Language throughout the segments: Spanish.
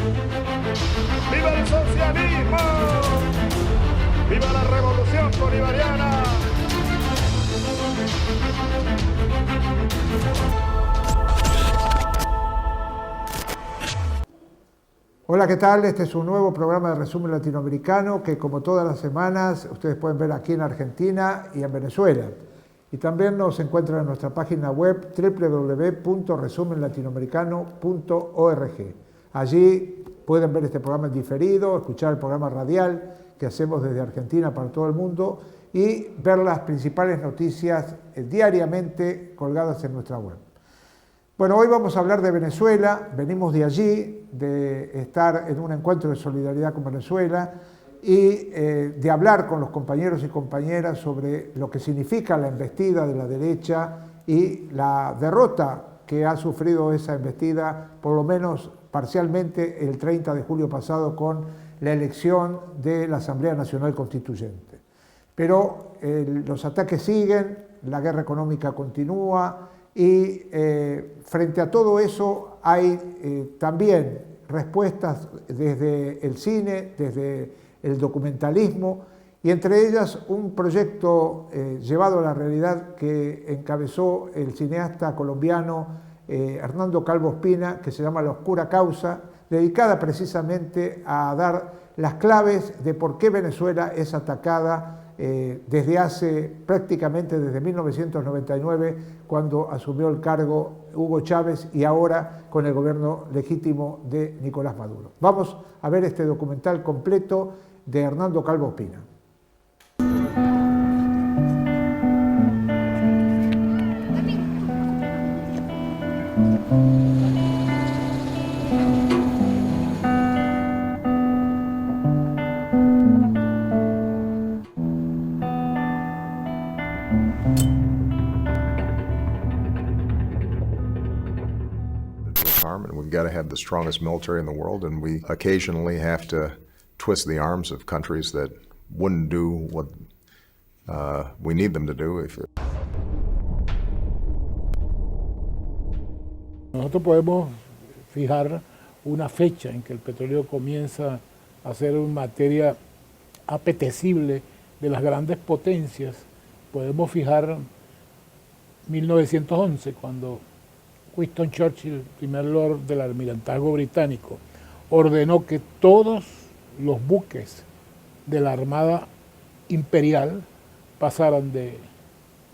¡Viva el socialismo! ¡Viva la revolución bolivariana! Hola, ¿qué tal? Este es un nuevo programa de resumen latinoamericano que, como todas las semanas, ustedes pueden ver aquí en Argentina y en Venezuela. Y también nos encuentran en nuestra página web www.resumenlatinoamericano.org. Allí pueden ver este programa en diferido, escuchar el programa radial que hacemos desde Argentina para todo el mundo y ver las principales noticias diariamente colgadas en nuestra web. Bueno, hoy vamos a hablar de Venezuela. Venimos de allí, de estar en un encuentro de solidaridad con Venezuela y de hablar con los compañeros y compañeras sobre lo que significa la embestida de la derecha y la derrota que ha sufrido esa embestida, por lo menos parcialmente, el 30 de julio pasado con la elección de la Asamblea Nacional Constituyente. Pero los ataques siguen, la guerra económica continúa y frente a todo eso hay también respuestas desde el cine, desde el documentalismo, y entre ellas un proyecto llevado a la realidad que encabezó el cineasta colombiano Hernando Calvo Ospina, que se llama La Oscura Causa, dedicada precisamente a dar las claves de por qué Venezuela es atacada prácticamente desde 1999, cuando asumió el cargo Hugo Chávez, y ahora con el gobierno legítimo de Nicolás Maduro. Vamos a ver este documental completo de Hernando Calvo Ospina. And we've got to have the strongest military in the world, and we occasionally have to twist the arms of countries that wouldn't do what we need them to do. Nosotros podemos fijar una fecha en que el petróleo comienza a ser una materia apetecible de las grandes potencias. Podemos fijar 1911, cuando Winston Churchill, primer lord del almirantazgo británico, ordenó que todos los buques de la Armada Imperial pasaran de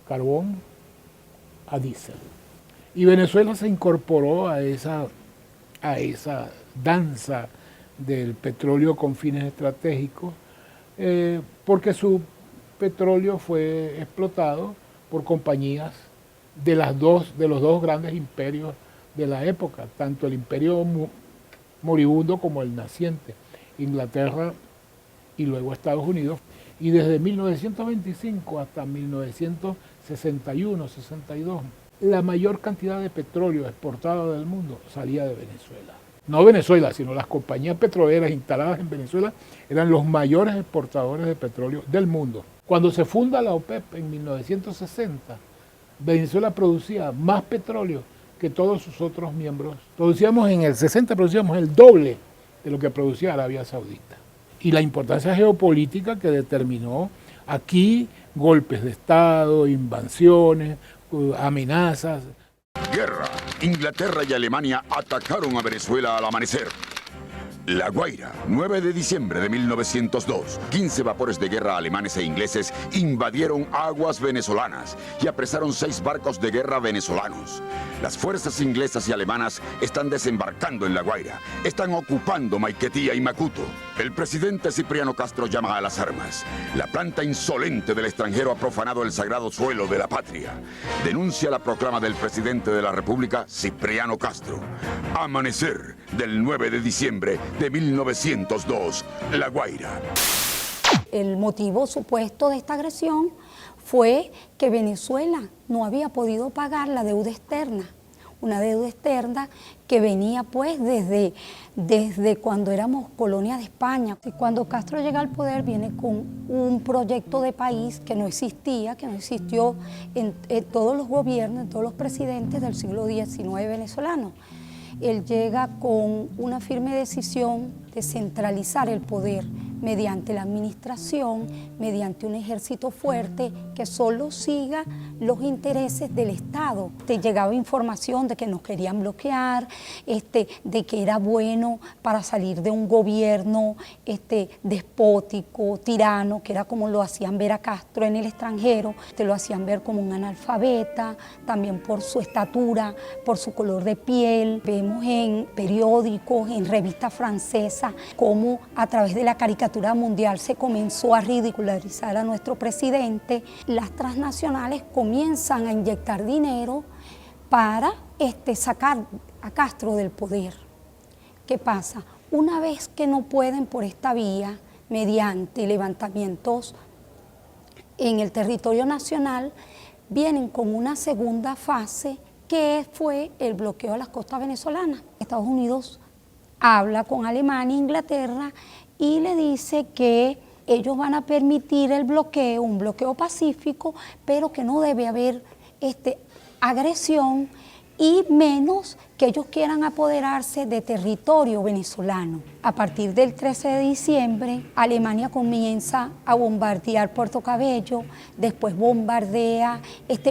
carbón a diésel. Y Venezuela se incorporó a esa danza del petróleo con fines estratégicos, porque su petróleo fue explotado por compañías de los dos grandes imperios de la época, tanto el imperio moribundo como el naciente, Inglaterra y luego Estados Unidos. Y desde 1925 hasta 1961-62, la mayor cantidad de petróleo exportado del mundo salía de Venezuela. No Venezuela, sino las compañías petroleras instaladas en Venezuela eran los mayores exportadores de petróleo del mundo. Cuando se funda la OPEP en 1960, Venezuela producía más petróleo que todos sus otros miembros. En el 60 producíamos el doble de lo que producía Arabia Saudita. Y la importancia geopolítica que determinó aquí golpes de Estado, invasiones, amenazas. Guerra. Inglaterra y Alemania atacaron a Venezuela al amanecer. La Guaira, 9 de diciembre de 1902. 15 vapores de guerra alemanes e ingleses invadieron aguas venezolanas y apresaron 6 barcos de guerra venezolanos. Las fuerzas inglesas y alemanas están desembarcando en La Guaira. Están ocupando Maiquetía y Macuto. El presidente Cipriano Castro llama a las armas. La planta insolente del extranjero ha profanado el sagrado suelo de la patria. Denuncia la proclama del presidente de la República, Cipriano Castro. Amanecer del 9 de diciembre de 1902, La Guaira. El motivo supuesto de esta agresión fue que Venezuela no había podido pagar la deuda externa, una deuda externa que venía pues desde cuando éramos colonia de España. Y cuando Castro llega al poder viene con un proyecto de país que no existía, que no existió en todos los gobiernos, en todos los presidentes del siglo XIX venezolano. él llega con una firme decisión de centralizar el poder mediante la administración, mediante un ejército fuerte que solo siga los intereses del Estado. Te llegaba información de que nos querían bloquear, de que era bueno para salir de un gobierno despótico, tirano, que era como lo hacían ver a Castro en el extranjero, te lo hacían ver como un analfabeta, también por su estatura, por su color de piel. Vemos en periódicos, en revistas francesas, cómo a través de la caricatura mundial se comenzó a ridicularizar a nuestro presidente. Las transnacionales comienzan a inyectar dinero para sacar a Castro del poder. ¿Qué pasa? Una vez que no pueden por esta vía, mediante levantamientos en el territorio nacional, vienen con una segunda fase que fue el bloqueo a las costas venezolanas. Estados Unidos habla con Alemania e Inglaterra y le dice que ellos van a permitir el bloqueo, un bloqueo pacífico, pero que no debe haber agresión y menos que ellos quieran apoderarse de territorio venezolano. A partir del 13 de diciembre, Alemania comienza a bombardear Puerto Cabello, después bombardea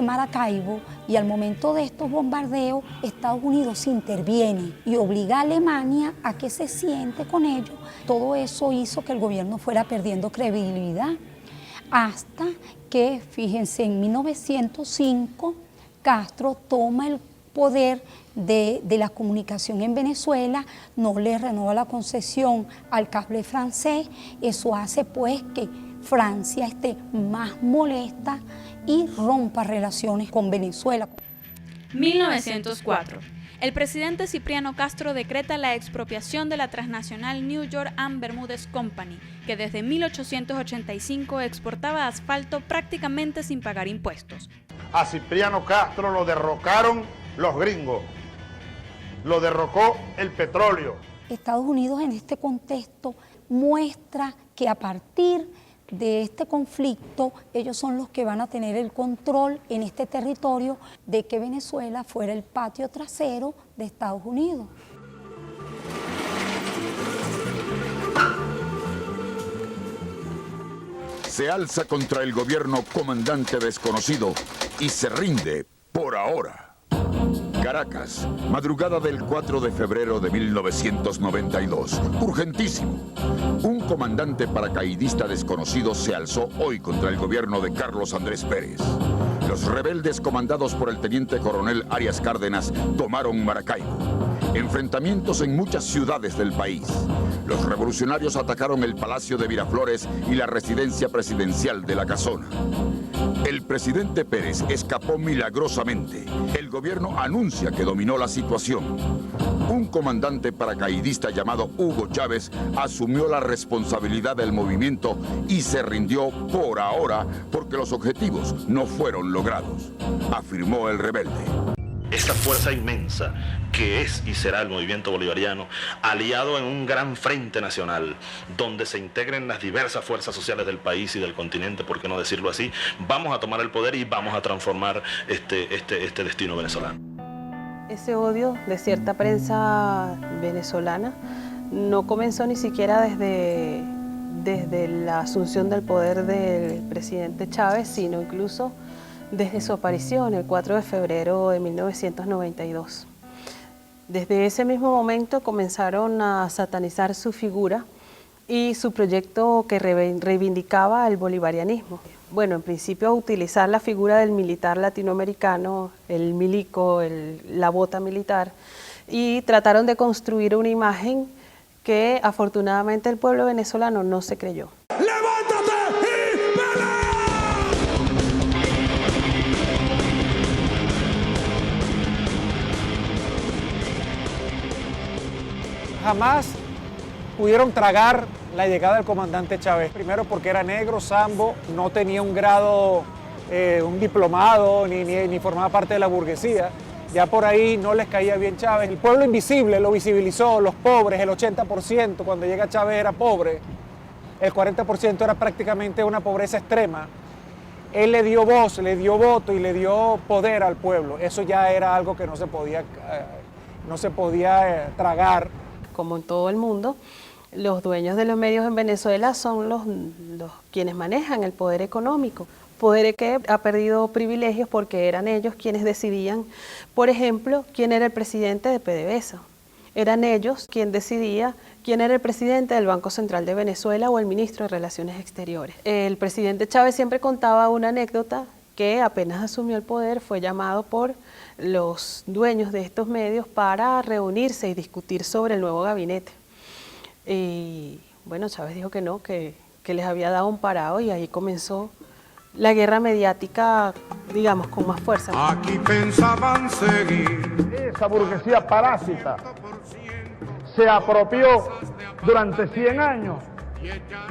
Maracaibo, y al momento de estos bombardeos, Estados Unidos interviene y obliga a Alemania a que se siente con ellos. Todo eso hizo que el gobierno fuera perdiendo credibilidad, hasta que, fíjense, en 1905, Castro toma el poder de la comunicación en Venezuela, no le renueva la concesión al cable francés. Eso hace pues que Francia esté más molesta y rompa relaciones con Venezuela. 1904. El presidente Cipriano Castro decreta la expropiación de la transnacional New York and Bermúdez Company, que desde 1885 exportaba asfalto prácticamente sin pagar impuestos. A Cipriano Castro lo derrocaron los gringos, lo derrocó el petróleo. Estados Unidos en este contexto muestra que a partir de este conflicto ellos son los que van a tener el control en este territorio de que Venezuela fuera el patio trasero de Estados Unidos. Se alza contra el gobierno comandante desconocido y se rinde por ahora. Caracas, madrugada del 4 de febrero de 1992. Urgentísimo. Un comandante paracaidista desconocido se alzó hoy contra el gobierno de Carlos Andrés Pérez. Los rebeldes comandados por el teniente coronel Arias Cárdenas tomaron Maracaibo. Enfrentamientos en muchas ciudades del país. Los revolucionarios atacaron el Palacio de Miraflores y la residencia presidencial de La Casona. El presidente Pérez escapó milagrosamente. El gobierno anuncia que dominó la situación. Un comandante paracaidista llamado Hugo Chávez asumió la responsabilidad del movimiento y se rindió por ahora porque los objetivos no fueron logrados, afirmó el rebelde. Esa fuerza inmensa que es y será el movimiento bolivariano, aliado en un gran frente nacional, donde se integren las diversas fuerzas sociales del país y del continente, por qué no decirlo así, vamos a tomar el poder y vamos a transformar este destino venezolano. Ese odio de cierta prensa venezolana no comenzó ni siquiera desde la asunción del poder del presidente Chávez, sino incluso desde su aparición el 4 de febrero de 1992. Desde ese mismo momento comenzaron a satanizar su figura y su proyecto que reivindicaba el bolivarianismo. Bueno, en principio utilizar la figura del militar latinoamericano, el milico, la bota militar, y trataron de construir una imagen que afortunadamente el pueblo venezolano no se creyó. Jamás pudieron tragar la llegada del comandante Chávez. Primero porque era negro, sambo, no tenía un grado, un diplomado, ni formaba parte de la burguesía. Ya por ahí no les caía bien Chávez. El pueblo invisible lo visibilizó, los pobres, el 80% cuando llega Chávez era pobre. El 40% era prácticamente una pobreza extrema. Él le dio voz, le dio voto y le dio poder al pueblo. Eso ya era algo que no se podía no se podía tragar. Como en todo el mundo, los dueños de los medios en Venezuela son los quienes manejan el poder económico. Poder que ha perdido privilegios porque eran ellos quienes decidían, por ejemplo, quién era el presidente de PDVSA. Eran ellos quien decidía quién era el presidente del Banco Central de Venezuela o el ministro de Relaciones Exteriores. El presidente Chávez siempre contaba una anécdota que apenas asumió el poder fue llamado por los dueños de estos medios para reunirse y discutir sobre el nuevo gabinete. Y bueno, Chávez dijo que no, que les había dado un parado y ahí comenzó la guerra mediática, digamos, con más fuerza. Aquí pensaban seguir. Esa burguesía parásita se apropió durante 100 años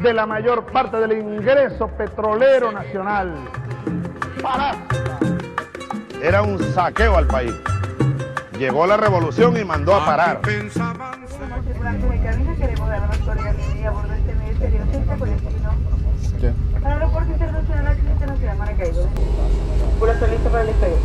de la mayor parte del ingreso petrolero nacional. Parásita. Era un saqueo al país. Llegó la revolución y mandó a parar. Aeropuerto Internacional Maracaibo. Pura listo para el despegue.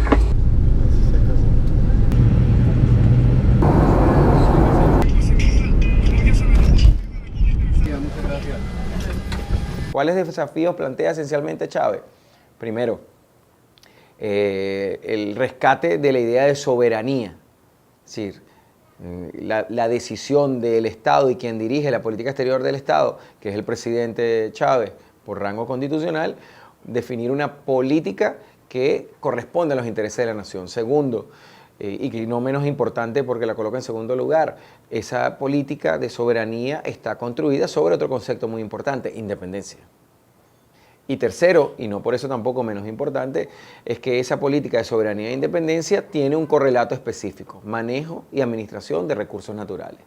¿Cuáles desafíos plantea esencialmente Chávez? Primero, el rescate de la idea de soberanía, es decir, la decisión del Estado y quien dirige la política exterior del Estado, que es el presidente Chávez, por rango constitucional, definir una política que corresponde a los intereses de la nación. Segundo, y que no menos importante porque la coloca en segundo lugar, esa política de soberanía está construida sobre otro concepto muy importante, independencia. Y tercero, y no por eso tampoco menos importante, es que esa política de soberanía e independencia tiene un correlato específico, manejo y administración de recursos naturales.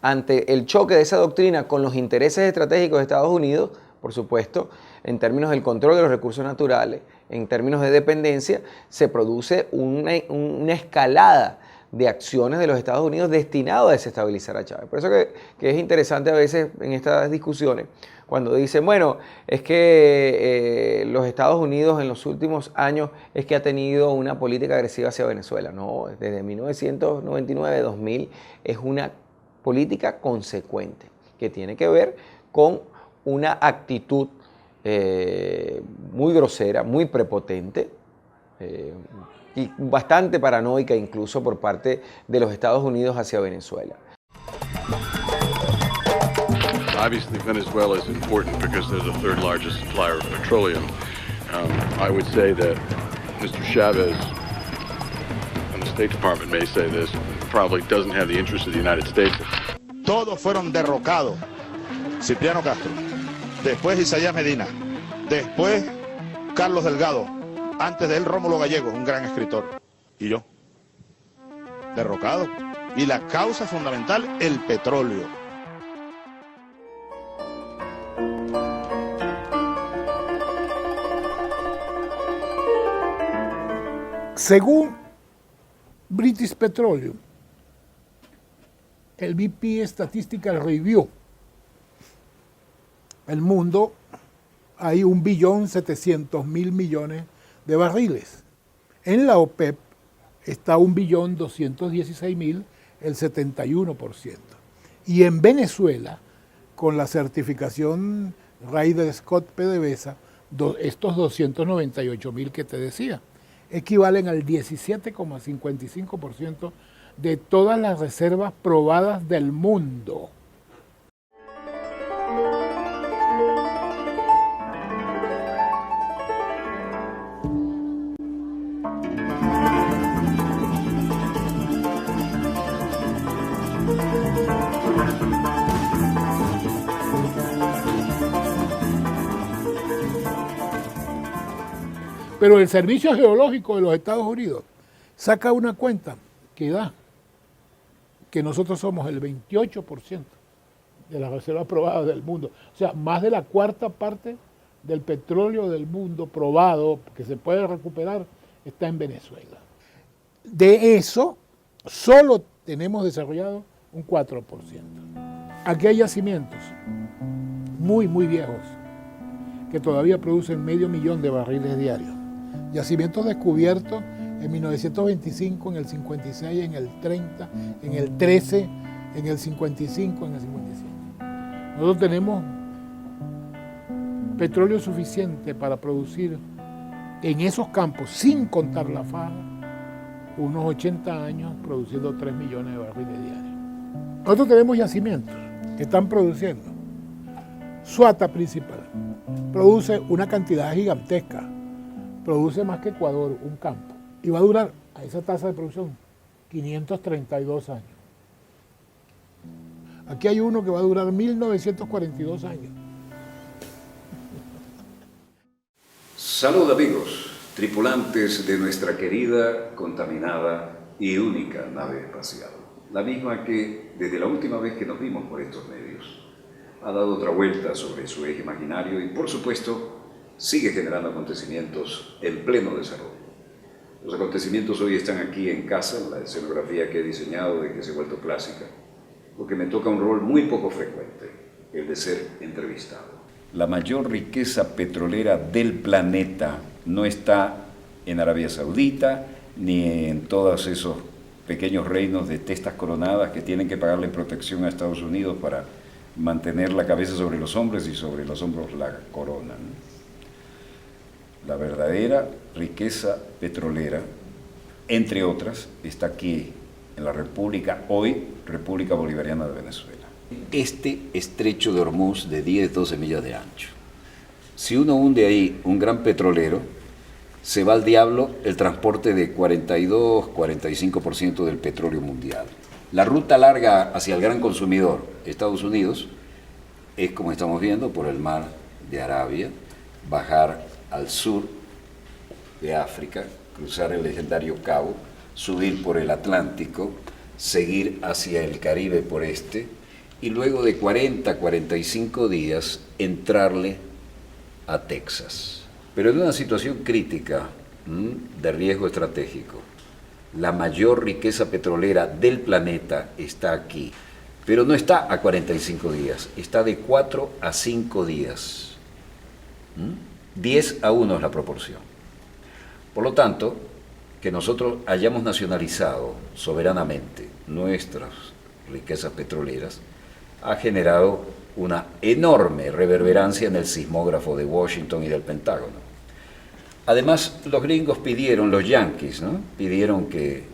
Ante el choque de esa doctrina con los intereses estratégicos de Estados Unidos, por supuesto, en términos del control de los recursos naturales, en términos de dependencia, se produce una escalada de acciones de los Estados Unidos destinado a desestabilizar a Chávez. Por eso que es interesante a veces en estas discusiones, cuando dicen, bueno, es que los Estados Unidos en los últimos años es que ha tenido una política agresiva hacia Venezuela. No, desde 1999-2000 es una política consecuente, que tiene que ver con una actitud muy grosera, muy prepotente, y bastante paranoica incluso por parte de los Estados Unidos hacia Venezuela. Obviously, Venezuela is important because they're the third largest supplier of petroleum. I would say that Mr. Chavez, and the State Department may say this, probably doesn't have the interest of the United States. Todos fueron derrocados. Cipriano Castro, después Isaías Medina, después Carlos Delgado, antes de él Rómulo Gallegos, un gran escritor, y yo, derrocado. Y la causa fundamental, el petróleo. Según British Petroleum, el BP Statistical Review, el mundo hay 1.700.000.000.000 de barriles. En la OPEP está 1.216.000.000, el 71%. Y en Venezuela, con la certificación Ryder Scott PDVSA, estos 298.000 que te decía, equivalen al 17,55% de todas las reservas probadas del mundo. Pero el Servicio Geológico de los Estados Unidos saca una cuenta que da que nosotros somos el 28% de las reservas probadas del mundo. O sea, más de la cuarta parte del petróleo del mundo probado que se puede recuperar está en Venezuela. De eso, solo tenemos desarrollado un 4%. Aquí hay yacimientos muy, muy viejos que todavía producen 500.000 de barriles diarios. Yacimientos descubiertos en 1925, en el 56, en el 30, en el 13, en el 55, en el 57. Nosotros tenemos petróleo suficiente para producir en esos campos, sin contar la faja, unos 80 años produciendo 3 millones de barriles diarios. Nosotros tenemos yacimientos que están produciendo. Suata principal produce una cantidad gigantesca, produce más que Ecuador, un campo, y va a durar a esa tasa de producción 532 años. Aquí hay uno que va a durar 1942 años. Salud amigos, tripulantes de nuestra querida, contaminada y única nave espacial. La misma que, desde la última vez que nos vimos por estos medios, ha dado otra vuelta sobre su eje imaginario y, por supuesto, sigue generando acontecimientos en pleno desarrollo. Los acontecimientos hoy están aquí en casa, en la escenografía que he diseñado y que se ha vuelto clásica, porque me toca un rol muy poco frecuente, el de ser entrevistado. La mayor riqueza petrolera del planeta no está en Arabia Saudita ni en todos esos pequeños reinos de testas coronadas que tienen que pagarle protección a Estados Unidos para mantener la cabeza sobre los hombros y sobre los hombros la corona, ¿no? La verdadera riqueza petrolera, entre otras, está aquí en la República, hoy República Bolivariana de Venezuela. Este estrecho de Hormuz de 10-12 millas de ancho. Si uno hunde ahí un gran petrolero, se va al diablo el transporte de 42-45% del petróleo mundial. La ruta larga hacia el gran consumidor, Estados Unidos, es como estamos viendo por el mar de Arabia, bajar al sur de África, cruzar el legendario Cabo, subir por el Atlántico, seguir hacia el Caribe por este, y luego de 40-45 días entrarle a Texas. Pero en una situación crítica de riesgo estratégico. La mayor riqueza petrolera del planeta está aquí, pero no está a 45 días, está de 4 a 5 días. 10-1 es la proporción. Por lo tanto, que nosotros hayamos nacionalizado soberanamente nuestras riquezas petroleras ha generado una enorme reverberancia en el sismógrafo de Washington y del Pentágono. Además, los gringos pidieron, los yanquis, ¿no? Pidieron que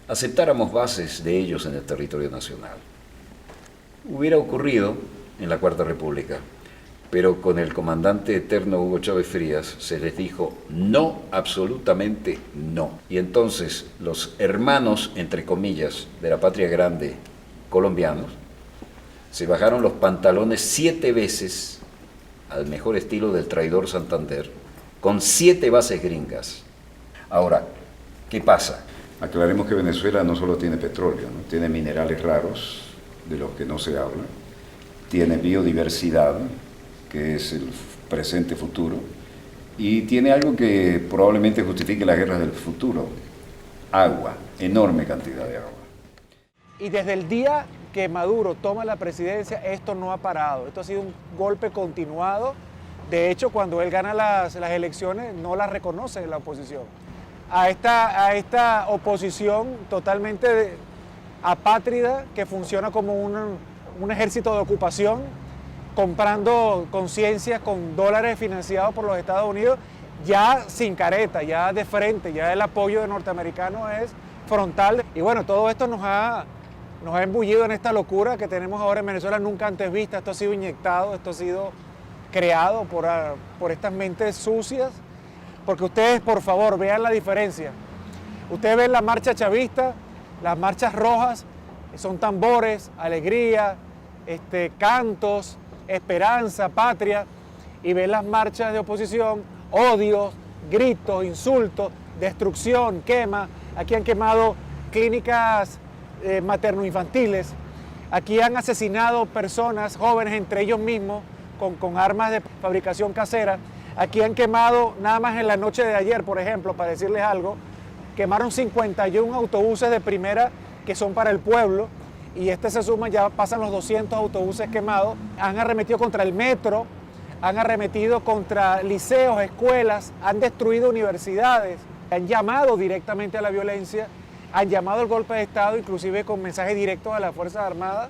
aceptáramos bases de ellos en el territorio nacional. Hubiera ocurrido en la Cuarta República, pero con el comandante eterno Hugo Chávez Frías se les dijo no, absolutamente no. Y entonces los hermanos, entre comillas, de la patria grande colombianos, se bajaron los pantalones 7 veces al mejor estilo del traidor Santander, con 7 bases gringas. Ahora, ¿qué pasa? Aclaremos que Venezuela no solo tiene petróleo, ¿no? Tiene minerales raros, de los que no se habla, tiene biodiversidad, que es el presente futuro, y tiene algo que probablemente justifique las guerras del futuro: agua, enorme cantidad de agua. Y desde el día que Maduro toma la presidencia, esto no ha parado, esto ha sido un golpe continuado. De hecho, cuando él gana las elecciones, no las reconoce la oposición. A esta oposición totalmente apátrida, que funciona como un ejército de ocupación, comprando conciencias con dólares financiados por los Estados Unidos, ya sin careta, ya de frente, ya el apoyo de norteamericanos es frontal. Y bueno, todo esto nos ha embullido en esta locura que tenemos ahora en Venezuela, nunca antes vista. Esto ha sido inyectado, esto ha sido creado por estas mentes sucias, porque ustedes, por favor, vean la diferencia. Ustedes ven la marcha chavista, las marchas rojas, son tambores, alegría, cantos, esperanza, patria, y ven las marchas de oposición, odios, gritos, insultos, destrucción, quema. Aquí han quemado clínicas materno-infantiles, aquí han asesinado personas, jóvenes entre ellos mismos, con armas de fabricación casera. Aquí han quemado, nada más en la noche de ayer, por ejemplo, para decirles algo, quemaron 51 autobuses de primera que son para el pueblo, y se suma, ya pasan los 200 autobuses quemados. Han arremetido contra el metro, han arremetido contra liceos, escuelas, han destruido universidades. Han llamado directamente a la violencia, han llamado al golpe de Estado, inclusive con mensajes directos a las Fuerzas Armadas,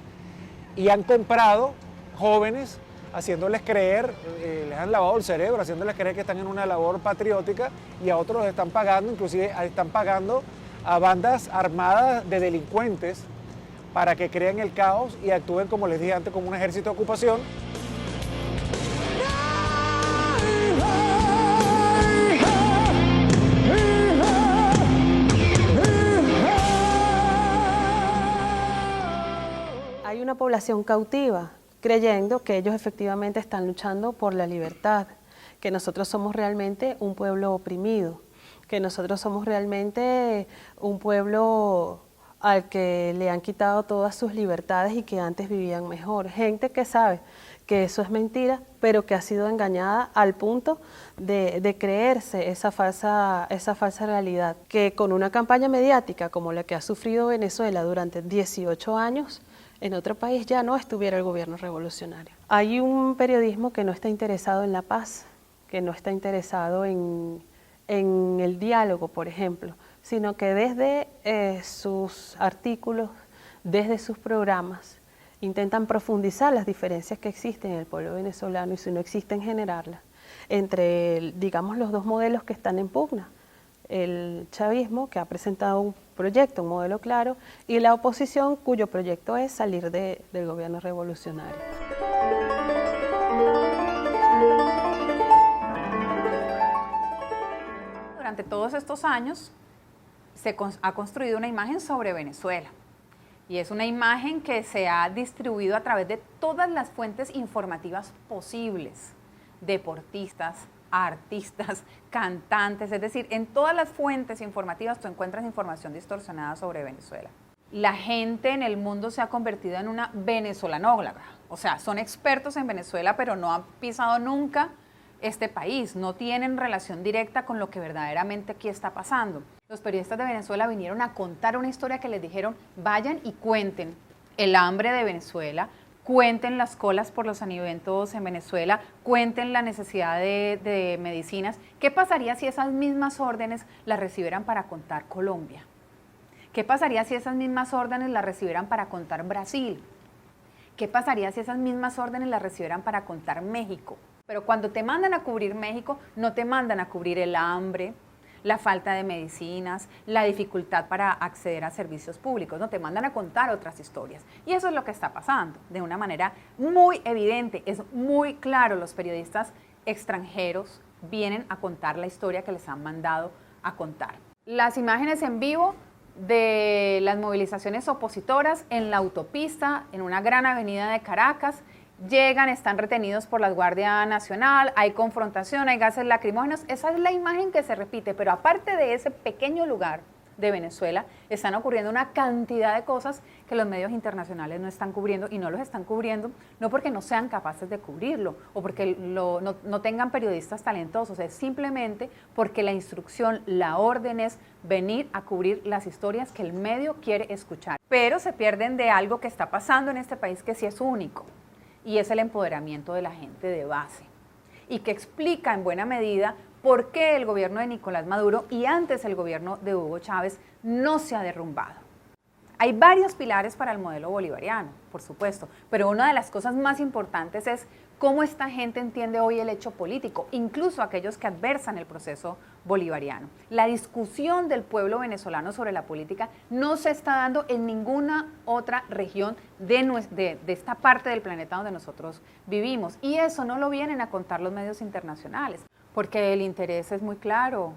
y han comprado jóvenes haciéndoles creer, les han lavado el cerebro, haciéndoles creer que están en una labor patriótica, y a otros los están pagando, inclusive están pagando a bandas armadas de delincuentes para que creen el caos y actúen, como les dije antes, como un ejército de ocupación. Hay una población cautiva, creyendo que ellos efectivamente están luchando por la libertad, que nosotros somos realmente un pueblo oprimido, que nosotros somos realmente un pueblo al que le han quitado todas sus libertades y que antes vivían mejor. Gente que sabe que eso es mentira, pero que ha sido engañada al punto de creerse esa falsa realidad, que con una campaña mediática como la que ha sufrido Venezuela durante 18 años, en otro país ya no estuviera el gobierno revolucionario. Hay un periodismo que no está interesado en la paz, que no está interesado en el diálogo, por ejemplo, sino que desde sus artículos, desde sus programas, intentan profundizar las diferencias que existen en el pueblo venezolano, y si no existen, generarlas entre, digamos, los dos modelos que están en pugna. El chavismo, que ha presentado un proyecto, un modelo claro, y la oposición, cuyo proyecto es salir del gobierno revolucionario. Durante todos estos años se ha construido una imagen sobre Venezuela, y es una imagen que se ha distribuido a través de todas las fuentes informativas posibles, deportistas, artistas, cantantes, es decir, en todas las fuentes informativas tú encuentras información distorsionada sobre Venezuela. La gente en el mundo se ha convertido en una venezolanóloga, o sea, son expertos en Venezuela, pero no han pisado nunca este país, no tienen relación directa con lo que verdaderamente aquí está pasando. Los periodistas de Venezuela vinieron a contar una historia que les dijeron, vayan y cuenten el hambre de Venezuela, cuenten las colas por los alimentos en Venezuela, cuenten la necesidad de medicinas. ¿Qué pasaría si esas mismas órdenes las recibieran para contar Colombia? ¿Qué pasaría si esas mismas órdenes las recibieran para contar Brasil? ¿Qué pasaría si esas mismas órdenes las recibieran para contar México? Pero cuando te mandan a cubrir México, no te mandan a cubrir el hambre, la falta de medicinas, la dificultad para acceder a servicios públicos, no, te mandan a contar otras historias. Y eso es lo que está pasando de una manera muy evidente, es muy claro. Los periodistas extranjeros vienen a contar la historia que les han mandado a contar. Las imágenes en vivo de las movilizaciones opositoras en la autopista, en una gran avenida de Caracas, llegan, están retenidos por la Guardia Nacional, hay confrontación, hay gases lacrimógenos. Esa es la imagen que se repite, pero aparte de ese pequeño lugar de Venezuela, están ocurriendo una cantidad de cosas que los medios internacionales no están cubriendo, y no los están cubriendo no porque no sean capaces de cubrirlo o porque no tengan periodistas talentosos, es simplemente porque la instrucción, la orden es venir a cubrir las historias que el medio quiere escuchar. Pero se pierden de algo que está pasando en este país que sí es único, y es el empoderamiento de la gente de base, y que explica en buena medida por qué el gobierno de Nicolás Maduro y antes el gobierno de Hugo Chávez no se ha derrumbado. Hay varios pilares para el modelo bolivariano, por supuesto, pero una de las cosas más importantes es cómo esta gente entiende hoy el hecho político, incluso aquellos que adversan el proceso bolivariano. La discusión del pueblo venezolano sobre la política no se está dando en ninguna otra región de esta parte del planeta donde nosotros vivimos, y eso no lo vienen a contar los medios internacionales, porque el interés es muy claro,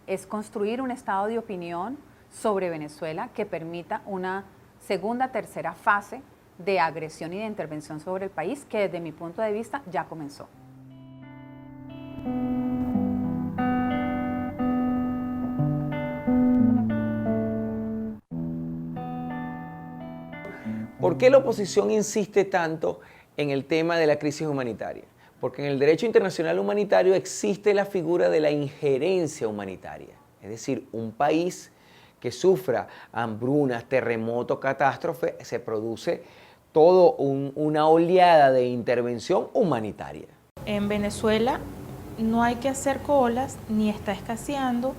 es construir un estado de opinión sobre Venezuela que permita una segunda, tercera fase de agresión y de intervención sobre el país, que desde mi punto de vista ya comenzó. ¿Por qué la oposición insiste tanto en el tema de la crisis humanitaria? Porque en el derecho internacional humanitario existe la figura de la injerencia humanitaria, es decir, un país que sufra hambrunas, terremotos, catástrofes, se produce toda una oleada de intervención humanitaria. En Venezuela no hay que hacer colas, ni está escaseando,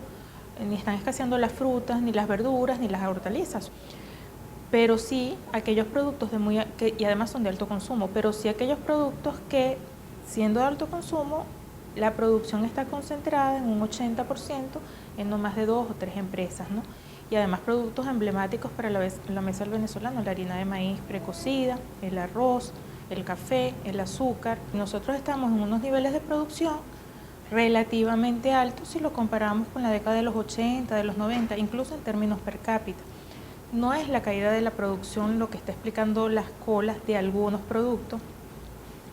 ni están escaseando las frutas, ni las verduras, ni las hortalizas. Pero sí aquellos productos y además son de alto consumo, pero sí aquellos productos que, siendo de alto consumo, la producción está concentrada en un 80% en no más de 2 o 3 empresas, ¿no? Y además productos emblemáticos para la mesa del venezolano, la harina de maíz precocida, el arroz, el café, el azúcar. Nosotros estamos en unos niveles de producción relativamente altos si lo comparamos con la década de los 80, de los 90, incluso en términos per cápita. No es la caída de la producción lo que está explicando las colas de algunos productos,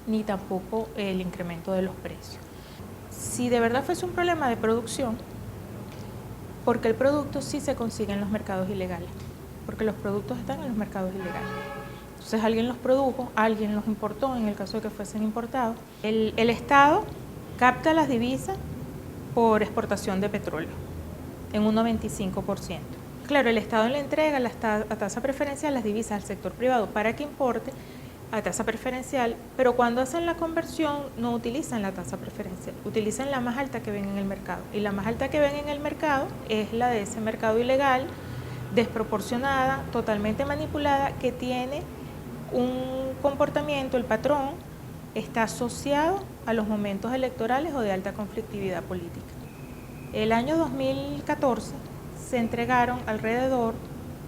ni tampoco el incremento de los precios. Si de verdad fuese un problema de producción, porque el producto sí se consigue en los mercados ilegales, porque los productos están en los mercados ilegales. Entonces alguien los produjo, alguien los importó, en el caso de que fuesen importados. El Estado capta las divisas por exportación de petróleo, en un 95%. Claro, el Estado le entrega a tasa preferencial las divisas al sector privado para que importe a tasa preferencial, pero cuando hacen la conversión no utilizan la tasa preferencial, utilizan la más alta que ven en el mercado. Y la más alta que ven en el mercado es la de ese mercado ilegal, desproporcionada, totalmente manipulada, que tiene un comportamiento, el patrón está asociado a los momentos electorales o de alta conflictividad política. El año 2014 se entregaron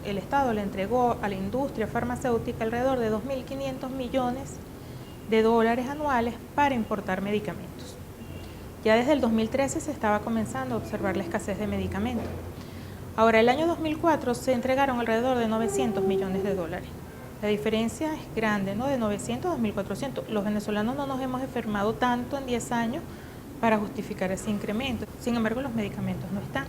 el Estado le entregó a la industria farmacéutica alrededor de 2.500 millones de dólares anuales para importar medicamentos. Ya desde el 2013 se estaba comenzando a observar la escasez de medicamentos. Ahora, el año 2004 se entregaron alrededor de 900 millones de dólares. La diferencia es grande, ¿no? De 900 a 1.400. Los venezolanos no nos hemos enfermado tanto en 10 años para justificar ese incremento. Sin embargo, los medicamentos no están.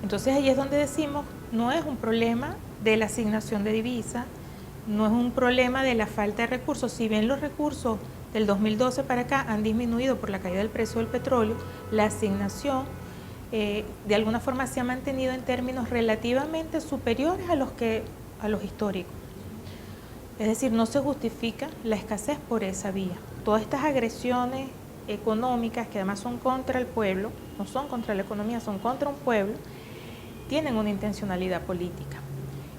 Entonces ahí es donde decimos, no es un problema de la asignación de divisas, no es un problema de la falta de recursos. Si bien los recursos del 2012 para acá han disminuido por la caída del precio del petróleo, la asignación de alguna forma se ha mantenido en términos relativamente superiores a los históricos. Es decir, no se justifica la escasez por esa vía. Todas estas agresiones económicas, que además son contra el pueblo, no son contra la economía, son contra un pueblo, tienen una intencionalidad política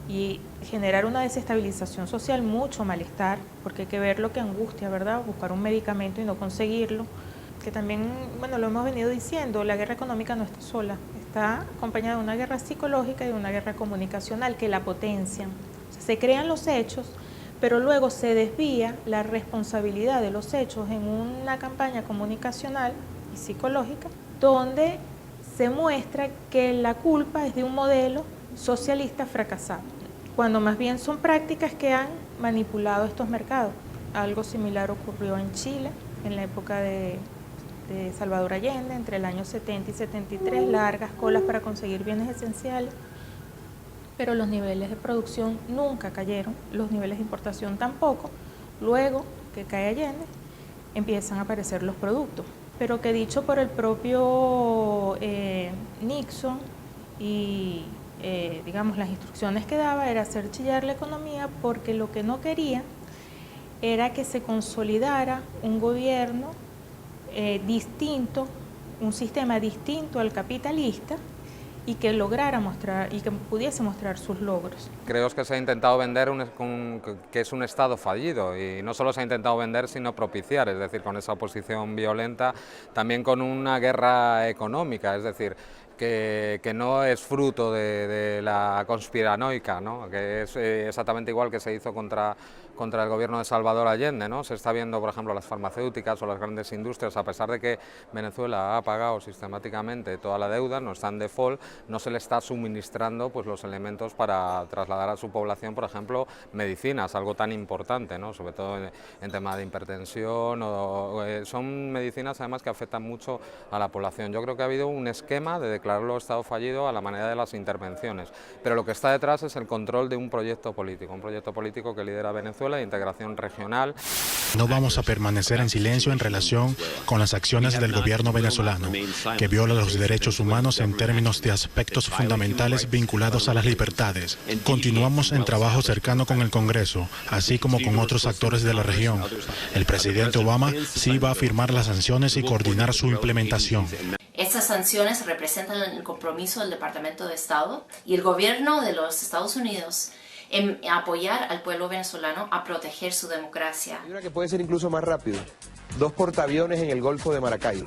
y generar una desestabilización social, mucho malestar, porque hay que ver lo que angustia, ¿verdad? Buscar un medicamento y no conseguirlo, que también, bueno, lo hemos venido diciendo, la guerra económica no está sola, está acompañada de una guerra psicológica y de una guerra comunicacional que la potencian. O sea, se crean los hechos, pero luego se desvía la responsabilidad de los hechos en una campaña comunicacional y psicológica, donde se muestra que la culpa es de un modelo socialista fracasado, cuando más bien son prácticas que han manipulado estos mercados. Algo similar ocurrió en Chile, en la época de Salvador Allende, entre el año 70 y 73, largas colas para conseguir bienes esenciales, pero los niveles de producción nunca cayeron, los niveles de importación tampoco. Luego que cae Allende, empiezan a aparecer los productos, pero que dicho por el propio Nixon y digamos las instrucciones que daba era hacer chillar la economía, porque lo que no quería era que se consolidara un gobierno distinto, un sistema distinto al capitalista, y que lograra mostrar y que pudiese mostrar sus logros. Creo que se ha intentado vender que es un Estado fallido, y no solo se ha intentado vender sino propiciar, es decir, con esa oposición violenta, también con una guerra económica, es decir, que no es fruto de la conspiranoica, ¿no? Que es exactamente igual que se hizo contra el gobierno de Salvador Allende, ¿no? Se está viendo, por ejemplo, las farmacéuticas o las grandes industrias, a pesar de que Venezuela ha pagado sistemáticamente toda la deuda, no está en default, no se le está suministrando pues, los elementos para trasladar a su población, por ejemplo, medicinas, algo tan importante, ¿no? Sobre todo en tema de hipertensión, son medicinas además que afectan mucho a la población. Yo creo que ha habido un esquema de declararlo Estado fallido a la manera de las intervenciones, pero lo que está detrás es el control de un proyecto político que lidera Venezuela, de integración regional. No vamos a permanecer en silencio en relación con las acciones del gobierno venezolano, que viola los derechos humanos en términos de aspectos fundamentales vinculados a las libertades. Continuamos en trabajo cercano con el Congreso, así como con otros actores de la región. El presidente Obama sí va a firmar las sanciones y coordinar su implementación. Estas sanciones representan el compromiso del Departamento de Estado y el gobierno de los Estados Unidos en apoyar al pueblo venezolano a proteger su democracia. Hay una que puede ser incluso más rápido. 2 portaaviones en el Golfo de Maracaibo.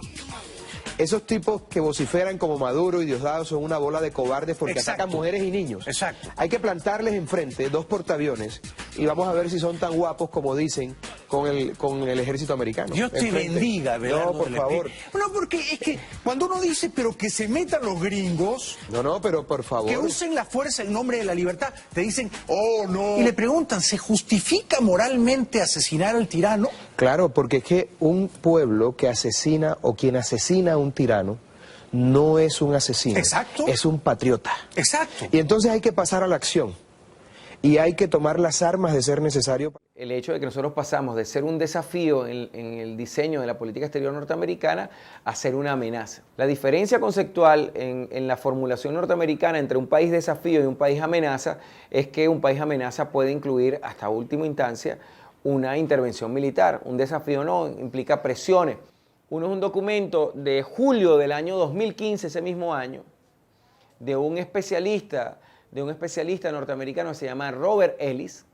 Esos tipos que vociferan como Maduro y Diosdado son una bola de cobardes porque atacan mujeres y niños. Exacto. Hay que plantarles enfrente 2 portaaviones y vamos a ver si son tan guapos como dicen con el ejército americano. Dios te bendiga, Belardo. No, por favor. No, porque es que cuando uno dice, pero que se metan los gringos... No, pero por favor. Que usen la fuerza en nombre de la libertad, te dicen, oh, no. Y le preguntan, ¿se justifica moralmente asesinar al tirano? Claro, porque es que un pueblo que asesina o quien asesina a un tirano no es un asesino. Exacto. Es un patriota. Exacto. Y entonces hay que pasar a la acción. Y hay que tomar las armas de ser necesario. El hecho de que nosotros pasamos de ser un desafío en el diseño de la política exterior norteamericana a ser una amenaza. La diferencia conceptual en la formulación norteamericana entre un país desafío y un país amenaza es que un país amenaza puede incluir hasta última instancia una intervención militar. Un desafío no, implica presiones. Uno es un documento de julio del año 2015, ese mismo año, de un especialista norteamericano que se llama Robert Ellis,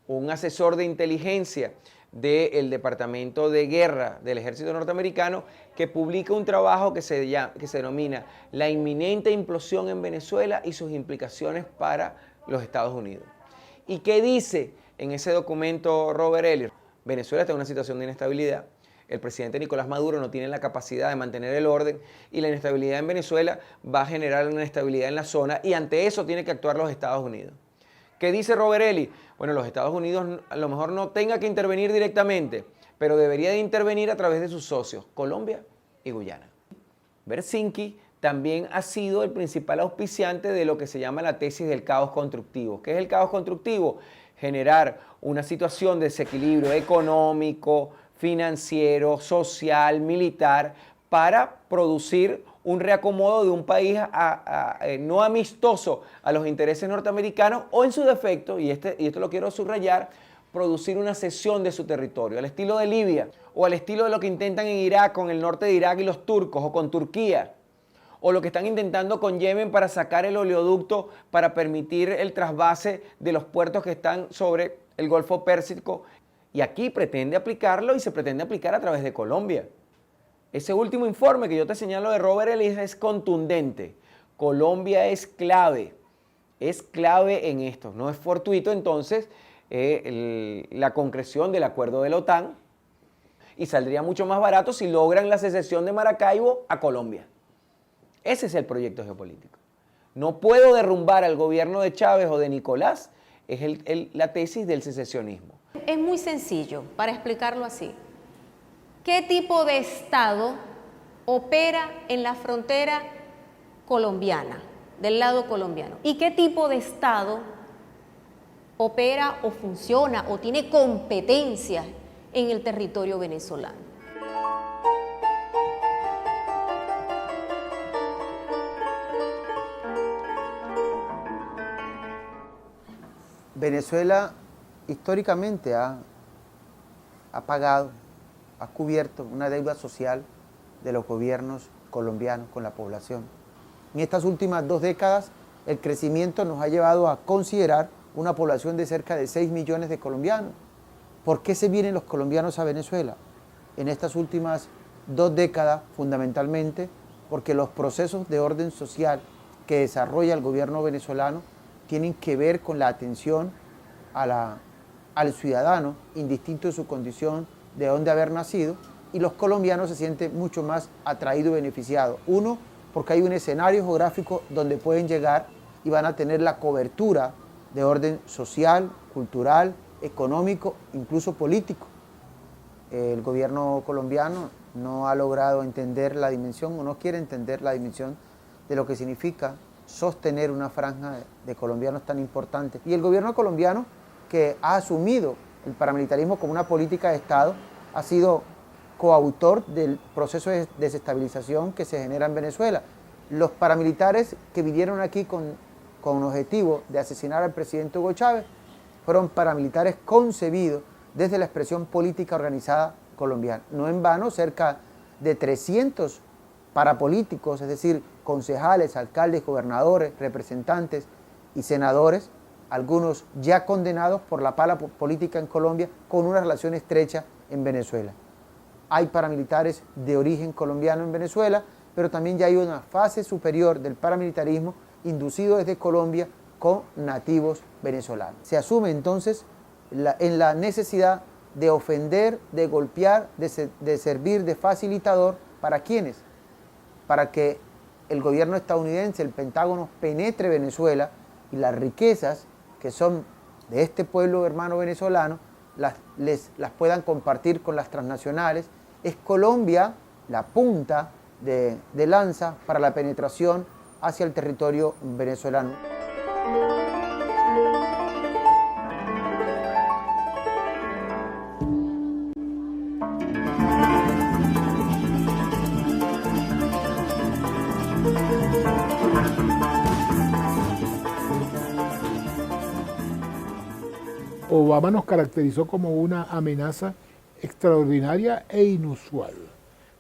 un asesor de inteligencia del Departamento de Guerra del Ejército Norteamericano, que publica un trabajo que se denomina La inminente implosión en Venezuela y sus implicaciones para los Estados Unidos. ¿Y qué dice en ese documento Robert Ellis? Venezuela está en una situación de inestabilidad. El presidente Nicolás Maduro no tiene la capacidad de mantener el orden y la inestabilidad en Venezuela va a generar una inestabilidad en la zona y ante eso tiene que actuar los Estados Unidos. ¿Qué dice Robert Ellis? Bueno, los Estados Unidos a lo mejor no tenga que intervenir directamente, pero debería de intervenir a través de sus socios, Colombia y Guyana. Helsinki también ha sido el principal auspiciante de lo que se llama la tesis del caos constructivo. ¿Qué es el caos constructivo? Generar una situación de desequilibrio económico, financiero, social, militar, para producir un reacomodo de un país no amistoso a los intereses norteamericanos o en su defecto, y esto lo quiero subrayar, producir una cesión de su territorio, al estilo de Libia o al estilo de lo que intentan en Irak con el norte de Irak y los turcos o con Turquía, o lo que están intentando con Yemen para sacar el oleoducto para permitir el trasvase de los puertos que están sobre el Golfo Pérsico. Y aquí pretende aplicarlo y se pretende aplicar a través de Colombia. Ese último informe que yo te señalo de Robert Ellis es contundente. Colombia es clave en esto. No es fortuito entonces la concreción del acuerdo de la OTAN y saldría mucho más barato si logran la secesión de Maracaibo a Colombia. Ese es el proyecto geopolítico. No puedo derrumbar al gobierno de Chávez o de Nicolás, es la tesis del secesionismo. Es muy sencillo, para explicarlo así. ¿Qué tipo de Estado opera en la frontera colombiana, del lado colombiano? ¿Y qué tipo de Estado opera o funciona o tiene competencias en el territorio venezolano? Venezuela históricamente ha pagado, ha cubierto una deuda social de los gobiernos colombianos con la población. En estas últimas 2 décadas, el crecimiento nos ha llevado a considerar una población de cerca de 6 millones de colombianos. ¿Por qué se vienen los colombianos a Venezuela? En estas últimas 2 décadas, fundamentalmente, porque los procesos de orden social que desarrolla el gobierno venezolano tienen que ver con la atención al ciudadano, indistinto de su condición, de dónde haber nacido, y los colombianos se sienten mucho más atraídos y beneficiados. Uno, porque hay un escenario geográfico donde pueden llegar y van a tener la cobertura de orden social, cultural, económico, incluso político. El gobierno colombiano no ha logrado entender la dimensión o no quiere entender la dimensión de lo que significa sostener una franja de colombianos tan importante. Y el gobierno colombiano, que ha asumido el paramilitarismo como una política de Estado, ha sido coautor del proceso de desestabilización que se genera en Venezuela. Los paramilitares que vinieron aquí con objetivo de asesinar al presidente Hugo Chávez fueron paramilitares concebidos desde la expresión política organizada colombiana. No en vano, cerca de 300 parapolíticos, es decir, concejales, alcaldes, gobernadores, representantes y senadores, algunos ya condenados por la política en Colombia, con una relación estrecha en Venezuela. Hay paramilitares de origen colombiano en Venezuela, pero también ya hay una fase superior del paramilitarismo inducido desde Colombia con nativos venezolanos. Se asume entonces en la necesidad de ofender, de golpear, de servir de facilitador. ¿Para quiénes? Para que el gobierno estadounidense, el Pentágono, penetre Venezuela y las riquezas que son de este pueblo hermano venezolano las puedan compartir con las transnacionales. Es Colombia la punta de lanza para la penetración hacia el territorio venezolano. Obama nos caracterizó como una amenaza extraordinaria e inusual.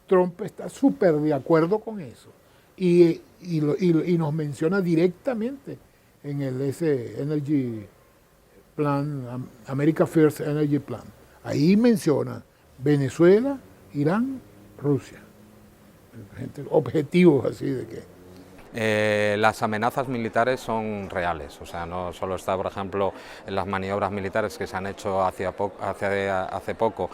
Trump está súper de acuerdo con eso y nos menciona directamente en ese Energy Plan, America First Energy Plan. Ahí menciona Venezuela, Irán, Rusia. Objetivos así de que... Las amenazas militares son reales, o sea, no solo está, por ejemplo, en las maniobras militares que se han hecho hace poco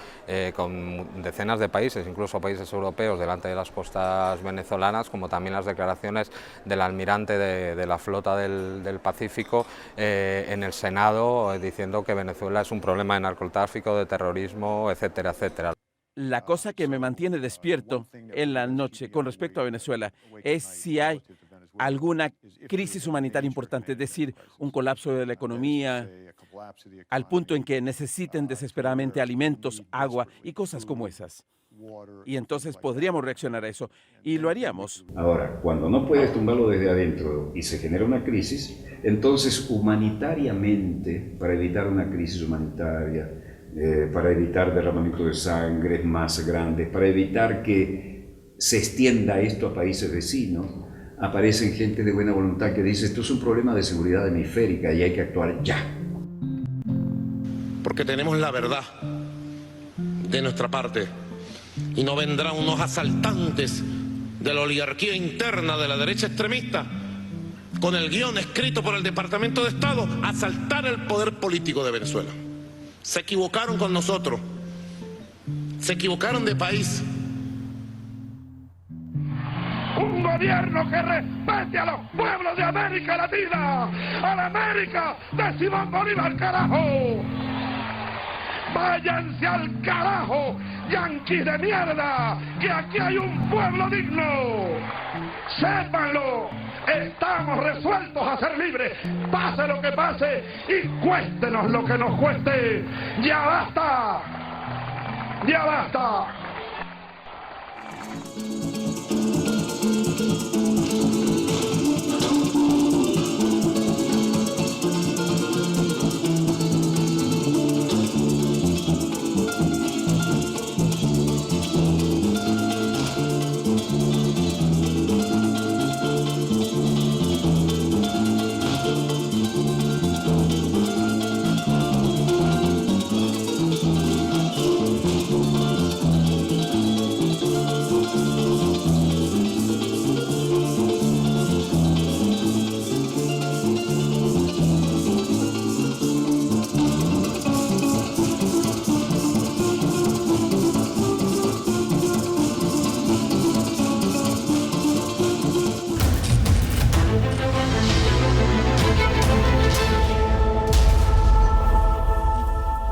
con decenas de países, incluso países europeos, delante de las costas venezolanas, como también las declaraciones del almirante de la flota del Pacífico en el Senado, diciendo que Venezuela es un problema de narcotráfico, de terrorismo, etcétera, etcétera. La cosa que me mantiene despierto en la noche con respecto a Venezuela es si hay alguna crisis humanitaria importante, es decir, un colapso de la economía, al punto en que necesiten desesperadamente alimentos, agua y cosas como esas. Y entonces podríamos reaccionar a eso, y lo haríamos. Ahora, cuando no puedes tumbarlo desde adentro y se genera una crisis, entonces humanitariamente, para evitar una crisis humanitaria, para evitar derramamiento de sangre más grandes, para evitar que se extienda esto a países vecinos, aparecen gente de buena voluntad que dice esto es un problema de seguridad hemisférica y hay que actuar ya. Porque tenemos la verdad de nuestra parte y no vendrán unos asaltantes de la oligarquía interna de la derecha extremista con el guión escrito por el Departamento de Estado a asaltar el poder político de Venezuela. Se equivocaron con nosotros, se equivocaron de país. Un gobierno que respete a los pueblos de América Latina, a la América de Simón Bolívar, carajo. Váyanse al carajo, yanquis de mierda, que aquí hay un pueblo digno. Sépanlo. Estamos resueltos a ser libres, pase lo que pase y cuéstenos lo que nos cueste. ¡Ya basta! ¡Ya basta!